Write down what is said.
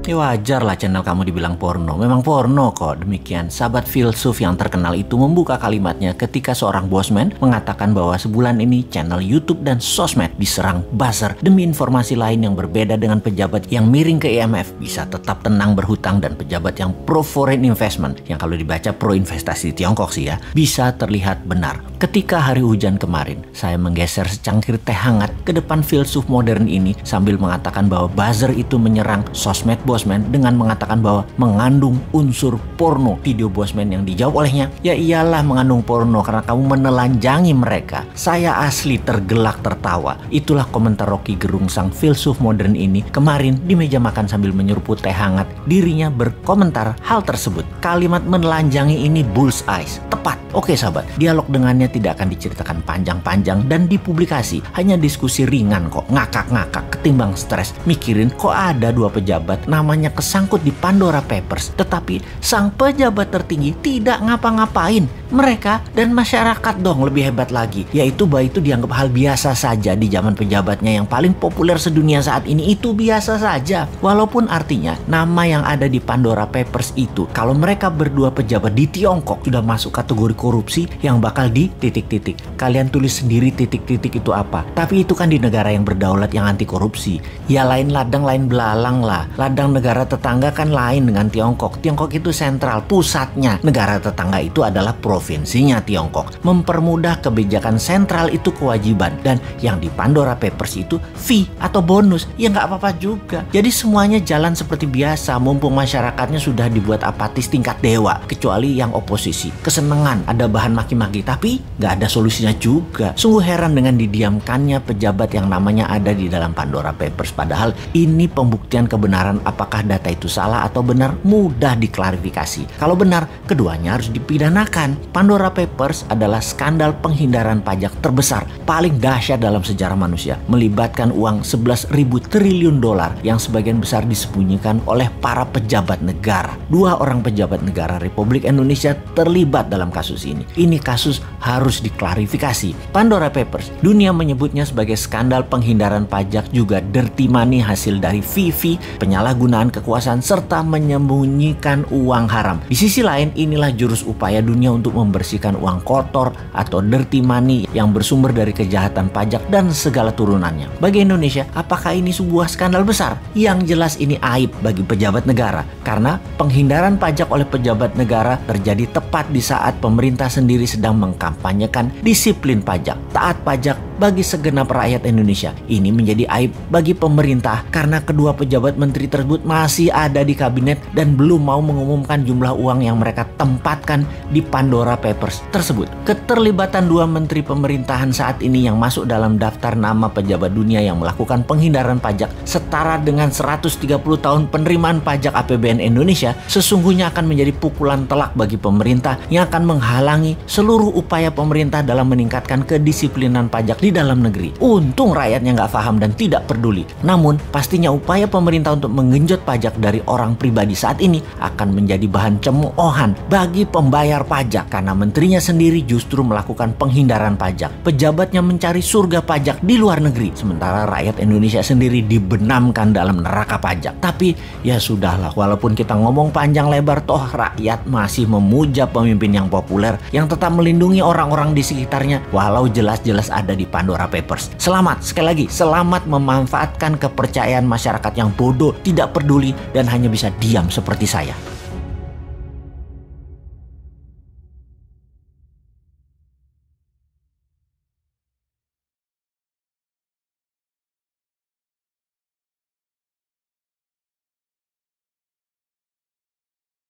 Ya wajar lah channel kamu dibilang porno. Memang porno kok. Demikian sahabat filsuf yang terkenal itu membuka kalimatnya ketika seorang bosman mengatakan bahwa sebulan ini channel YouTube dan sosmed diserang buzzer demi informasi lain yang berbeda dengan pejabat yang miring ke IMF bisa tetap tenang berhutang dan pejabat yang pro foreign investment yang kalau dibaca pro investasi di Tiongkok sih ya bisa terlihat benar. Ketika hari hujan kemarin, saya menggeser secangkir teh hangat ke depan filsuf modern ini sambil mengatakan bahwa buzzer itu menyerang sosmed bosman dengan mengatakan bahwa mengandung unsur porno. Video bosman yang dijawab olehnya, ya iyalah mengandung porno karena kamu menelanjangi mereka. Saya asli tergelak tertawa. Itulah komentar Rocky Gerung sang filsuf modern ini kemarin di meja makan sambil menyeruput teh hangat. Dirinya berkomentar hal tersebut. Kalimat menelanjangi ini bullseye. Tepat. Oke sahabat, dialog dengannya tidak akan diceritakan panjang-panjang dan dipublikasi. Hanya diskusi ringan kok, ngakak-ngakak ketimbang stres. Mikirin kok ada dua pejabat namanya kesangkut di Pandora Papers, tetapi sang pejabat tertinggi tidak ngapa-ngapain. Mereka dan masyarakat dong lebih hebat lagi, yaitu bahwa itu dianggap hal biasa saja di zaman pejabatnya yang paling populer sedunia saat ini. Itu biasa saja. Walaupun artinya nama yang ada di Pandora Papers itu, kalau mereka berdua pejabat di Tiongkok sudah masuk kategori korupsi yang bakal di titik-titik. Kalian tulis sendiri titik-titik itu apa. Tapi itu kan di negara yang berdaulat yang anti korupsi. Ya lain ladang lain belalang lah. Ladang negara tetangga kan lain dengan Tiongkok. Tiongkok itu sentral, pusatnya. Negara tetangga itu adalah provinsinya Tiongkok. Mempermudah kebijakan sentral itu kewajiban. Dan yang di Pandora Papers itu fee atau bonus. Ya nggak apa-apa juga. Jadi semuanya jalan seperti biasa. Mumpung masyarakatnya sudah dibuat apatis tingkat dewa. Kecuali yang oposisi. Kesenangan ada bahan maki-maki. Tapi nggak ada solusinya juga. Sungguh heran dengan didiamkannya pejabat yang namanya ada di dalam Pandora Papers. Padahal ini pembuktian kebenaran apakah data itu salah atau benar mudah diklarifikasi. Kalau benar, keduanya harus dipidanakan. Pandora Papers adalah skandal penghindaran pajak terbesar paling dahsyat dalam sejarah manusia. Melibatkan uang 11.000 triliun dolar yang sebagian besar disembunyikan oleh para pejabat negara. Dua orang pejabat negara Republik Indonesia terlibat dalam kasus ini. Ini kasus harus diklarifikasi. Pandora Papers, dunia menyebutnya sebagai skandal penghindaran pajak, juga dirty money hasil dari fee, penyalahgunaan kekuasaan, serta menyembunyikan uang haram. Di sisi lain, inilah jurus upaya dunia untuk membersihkan uang kotor atau dirty money yang bersumber dari kejahatan pajak dan segala turunannya. Bagi Indonesia, apakah ini sebuah skandal besar? Yang jelas ini aib bagi pejabat negara, karena penghindaran pajak oleh pejabat negara terjadi tepat di saat pemerintah sendiri sedang mengkampanyekan disiplin pajak, taat pajak bagi segenap rakyat Indonesia. Ini menjadi aib bagi pemerintah karena kedua pejabat menteri tersebut masih ada di kabinet dan belum mau mengumumkan jumlah uang yang mereka tempatkan di Pandora Papers tersebut. Keterlibatan dua menteri pemerintahan saat ini yang masuk dalam daftar nama pejabat dunia yang melakukan penghindaran pajak setara dengan 130 tahun penerimaan pajak APBN Indonesia sesungguhnya akan menjadi pukulan telak bagi pemerintah yang akan menghalangi seluruh upaya pemerintah dalam meningkatkan kedisiplinan pajak di dalam negeri. Untung rakyatnya nggak paham dan tidak peduli. Namun pastinya upaya pemerintah untuk menggenjot pajak dari orang pribadi saat ini akan menjadi bahan cemoohan bagi pembayar pajak karena menterinya sendiri justru melakukan penghindaran pajak. Pejabatnya mencari surga pajak di luar negeri, sementara rakyat Indonesia sendiri dibenamkan dalam neraka pajak. Tapi ya sudahlah, walaupun kita ngomong panjang lebar, toh rakyat masih memuja pemimpin yang populer yang tetap melindungi orang-orang di sekitarnya walau jelas-jelas ada di Pandora Papers. Selamat, sekali lagi, selamat memanfaatkan kepercayaan masyarakat yang bodoh, tidak peduli, dan hanya bisa diam seperti saya.